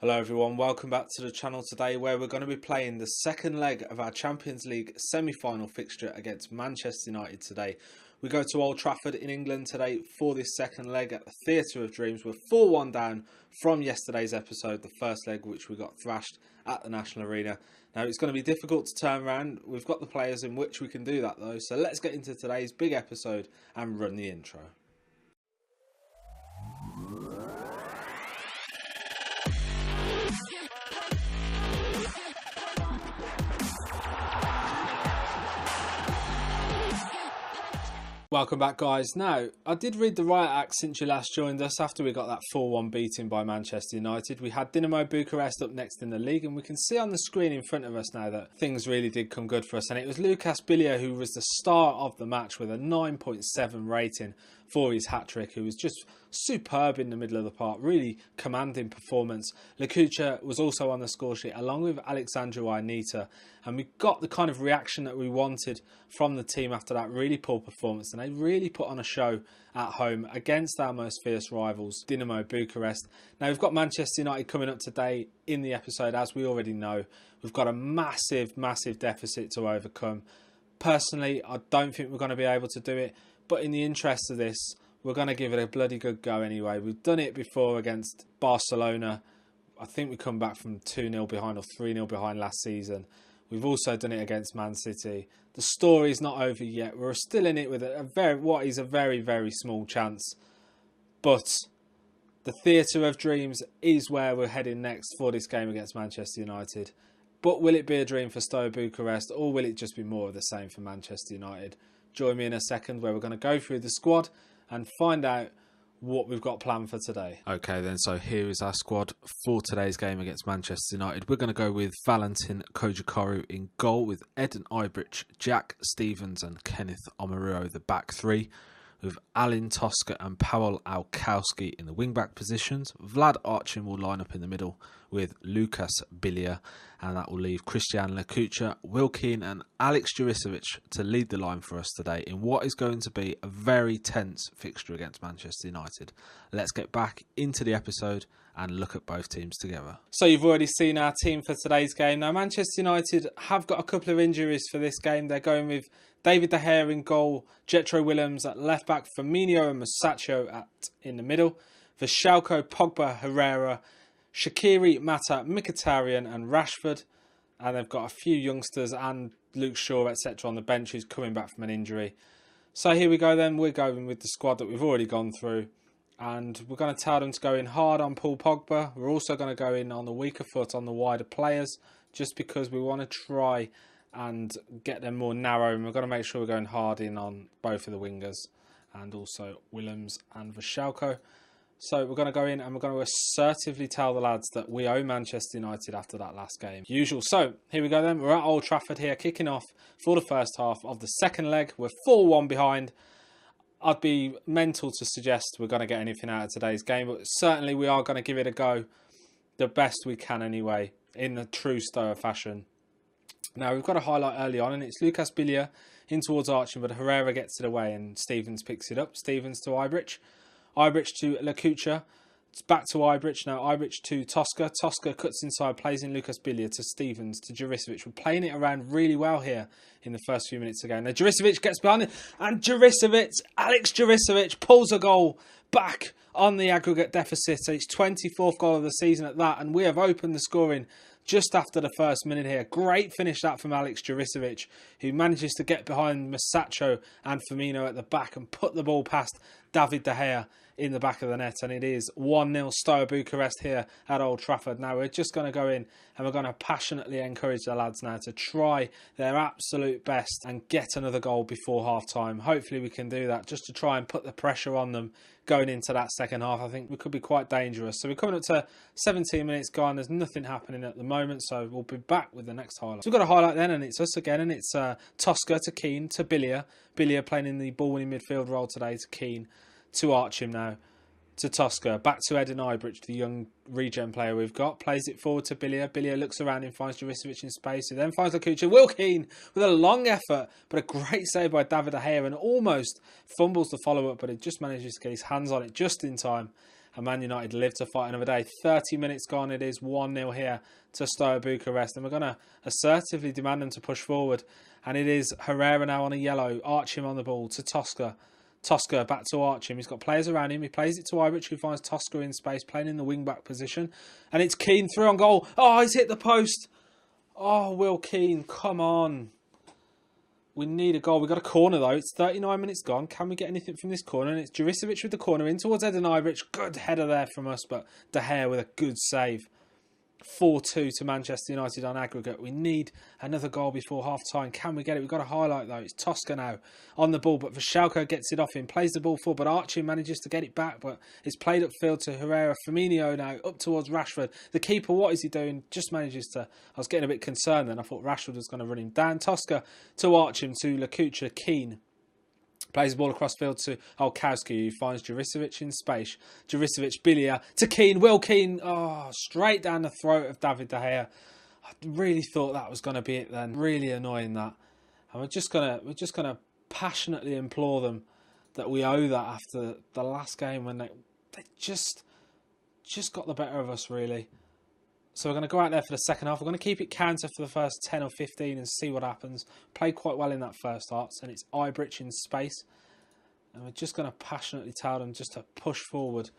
Hello everyone, welcome back to the channel today where we're going to be playing the second leg of our Champions League semi-final fixture against Manchester United today. We go to Old Trafford in England today for this second leg at the Theatre of Dreams. We're 4-1 down from yesterday's episode, the first leg which we got thrashed at the National Arena. Now it's going to be difficult to turn around. We've got the players in which we can do that though, so let's get into today's big episode and run the intro. Welcome back guys. Now, I did read the riot act since you last joined us after we got that 4-1 beating by Manchester United. We had Dinamo Bucharest up next in the league and we can see on the screen in front of us now that things really did come good for us. And it was Lucas Bilia who was the star of the match with a 9.7 rating for his hat-trick, who was just superb in the middle of the park, really commanding performance. Lekucha was also on the score sheet along with Alexandru Ainita, and we got the kind of reaction that we wanted from the team after that really poor performance, and they really put on a show at home against our most fierce rivals, Dinamo Bucharest. Now we've got Manchester United coming up today in the episode, as we already know. We've got a massive deficit to overcome. Personally, I don't think we're going to be able to do it, but in the interest of this, we're going to give it a bloody good go anyway. We've done it before against Barcelona. I think we come back from 2-0 behind or 3-0 behind last season. We've also done it against Man City. The story's not over yet. We're still in it with what is a very small chance. But the Theatre of Dreams is where we're heading next for this game against Manchester United. But will it be a dream for Steaua Bucuresti, or will it just be more of the same for Manchester United? Join me in a second where we're going to go through the squad and find out what we've got planned for today. Okay then, so here is our squad for today's game against Manchester United. We're going to go with Valentin Kojakaru in goal, with Ed and Ibrich, Jack Stevens and Kenneth Omaruo the back three, with Alin Tosca and Paweł Alkowski in the wing-back positions. Vlad Archin will line up in the middle with Lucas Bilia, and that will leave Christian Lekucha, Will Keane and Alex Juricevic to lead the line for us today in what is going to be a very tense fixture against Manchester United. Let's get back into the episode and look at both teams together. So you've already seen our team for today's game. Now Manchester United have got a couple of injuries for this game. They're going with David De Gea in goal, Jetro Willems at left back, Firmino and Masaccio in the middle, Vishalko, Pogba, Herrera, Shaqiri, Mata, Mkhitaryan and Rashford. And they've got a few youngsters and Luke Shaw, etc. on the bench who's coming back from an injury. So here we go then. We're going with the squad that we've already gone through. And we're going to tell them to go in hard on Paul Pogba. We're also going to go in on the weaker foot on the wider players, just because we want to try and get them more narrow, and we're going to make sure we're going hard in on both of the wingers and also Willems and Vishalko. So we're going to go in and we're going to assertively tell the lads that we owe Manchester United after that last game. Usual. So here we go then. We're at Old Trafford here, kicking off for the first half of the second leg. We're 4-1 behind. I'd be mental to suggest we're going to get anything out of today's game, but certainly we are going to give it a go the best we can anyway, in the true Steaua fashion. Now we've got a highlight early on, and it's Lucas Bilia in towards Archie, but Herrera gets it away and Stevens picks it up. Stevens to Ibrich. Ibrich to Lekucha. It's back to Ibrich. Now Ibrich to Tosca. Tosca cuts inside, plays in Lucas Bilia to Stevens to Juricevic. We're playing it around really well here in the first few minutes again. Now Juricevic gets behind it, and Alex Juricevic pulls a goal back on the aggregate deficit. So it's 24th goal of the season at that, and we have opened the scoring just after the first minute here. Great finish that from Alex Juricevic, who manages to get behind Masaccio and Firmino at the back and put the ball past David De Gea in the back of the net. And it is 1-0 Steaua Bucharest here at Old Trafford. Now we're just going to go in and we're going to passionately encourage the lads now to try their absolute best and get another goal before half time. Hopefully we can do that, just to try and put the pressure on them going into that second half. I think we could be quite dangerous. So we're coming up to 17 minutes gone. There's nothing happening at the moment, so we'll be back with the next highlight. So we've got a highlight then, and it's us again, and it's Tosca to Keane to Bilia. Bilia playing in the ball-winning midfield role today to Keane to Archim now. to Tosca, back to Ed and Ibrich, the young regen player we've got. Plays it forward to Bilia. Bilia looks around and finds Juricevic in space. He then finds Lekucha. Will Keane with a long effort, but a great save by David De Gea, and almost fumbles the follow-up, but it just manages to get his hands on it just in time. and Man United live to fight another day. 30 minutes gone, it is 1-0 here to Steaua Bucuresti, and we're going to assertively demand them to push forward. And it is Herrera now on a yellow, Archim on the ball to Tosca. Tosca back to Archim. He's got players around him. He plays it to Ibridge, who finds Tosca in space, playing in the wing-back position. And it's Keane through on goal. Oh, he's hit the post. Oh, Will Keane, come on. We need a goal. We've got a corner, though. It's 39 minutes gone. Can we get anything from this corner? And it's Juricevic with the corner in towards Eden Ibridge. Good header there from us, but De Gea with a good save. 4-2 to Manchester United on aggregate. We need another goal before half-time. Can we get it? We've got a highlight, though. It's Tosca now on the ball, but Vashalko gets it off him. Plays the ball forward, but Archie manages to get it back, but it's played upfield to Herrera. Firmino now up towards Rashford. The keeper, what is he doing? Just manages to... I was getting a bit concerned then. I thought Rashford was going to run him down. Tosca to Archim, to Lakucha. Keane plays the ball across field to Olkowski, who finds Juricevic in space. Juricevic, Bilia to Keane. Will Keane, oh, straight down the throat of David De Gea. I really thought that was going to be it then. Really annoying that. And we're just gonna passionately implore them that we owe that after the last game when they just got the better of us, really. So we're going to go out there for the second half. We're going to keep it counter for the first 10 or 15 and see what happens. Played quite well in that first half, and it's Ibridge in space. And we're just going to passionately tell them just to push forward.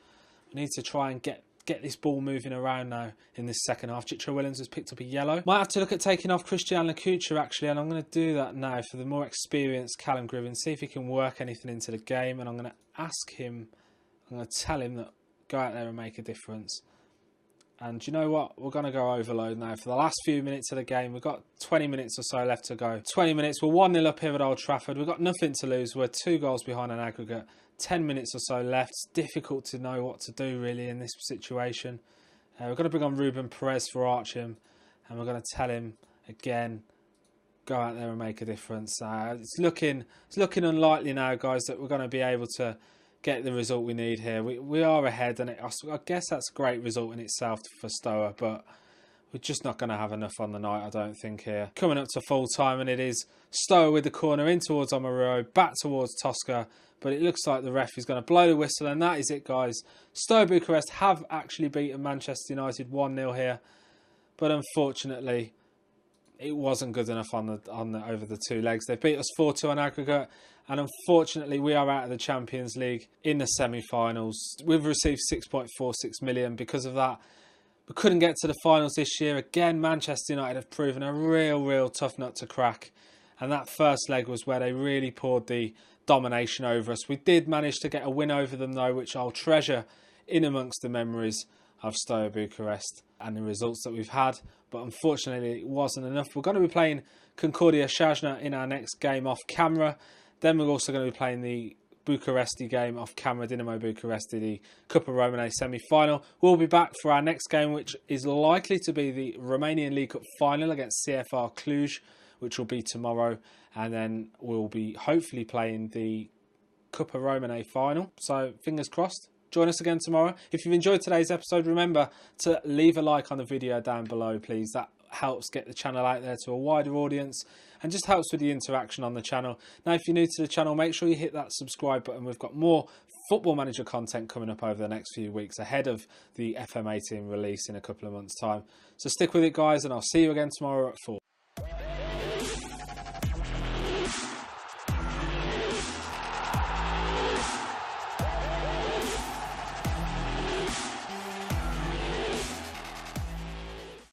We need to try and get this ball moving around now in this second half. Chicho Williams has picked up a yellow. Might have to look at taking off Christian Lakucha, actually, and I'm going to do that now for the more experienced Callum Griven, see if he can work anything into the game. And I'm going to ask him, I'm going to tell him that go out there and make a difference. And do you know what? We're going to go overload now for the last few minutes of the game. We've got 20 minutes or so left to go. 20 minutes. We're 1-0 up here at Old Trafford. We've got nothing to lose. We're 2 goals behind an aggregate. 10 minutes or so left. It's difficult to know what to do, really, in this situation. We're going to bring on Ruben Perez for Archim. And we're going to tell him, again, go out there and make a difference. It's looking unlikely now, guys, that we're going to be able to get the result we need here. We are ahead, and I guess that's a great result in itself for Steaua, but we're just not going to have enough on the night, I don't think, here. Coming up to full time, and it is Steaua with the corner in towards Omaro, back towards Tosca, but it looks like the ref is going to blow the whistle, and that is it, guys. Steaua Bucharest have actually beaten Manchester United 1-0 here, but unfortunately it wasn't good enough on the over the 2 legs. They beat us 4-2 on aggregate, and unfortunately we are out of the Champions League in the semi-finals. We've received 6.46 million because of that. We couldn't get to the finals this year. Again, Manchester United have proven a real tough nut to crack, and that first leg was where they really poured the domination over us. We did manage to get a win over them, though, which I'll treasure in amongst the memories of Steaua Bucharest and the results that we've had, but unfortunately it wasn't enough. We're going to be playing Concordia Shajna in our next game off camera. Then we're also going to be playing the Bucuresti game off camera, Dinamo Bucuresti, the Cup of Romane semi-final. We'll be back for our next game, which is likely to be the Romanian League Cup final against CFR Cluj, which will be tomorrow, and then we'll be hopefully playing the Cup of Romane final. So fingers crossed. Join us again tomorrow. If you've enjoyed today's episode, remember to leave a like on the video down below, please. That helps get the channel out there to a wider audience and just helps with the interaction on the channel. Now, if you're new to the channel, make sure you hit that subscribe button. We've got more Football Manager content coming up over the next few weeks ahead of the FM18 release in a couple of months' time. So stick with it, guys, and I'll see you again tomorrow at 4.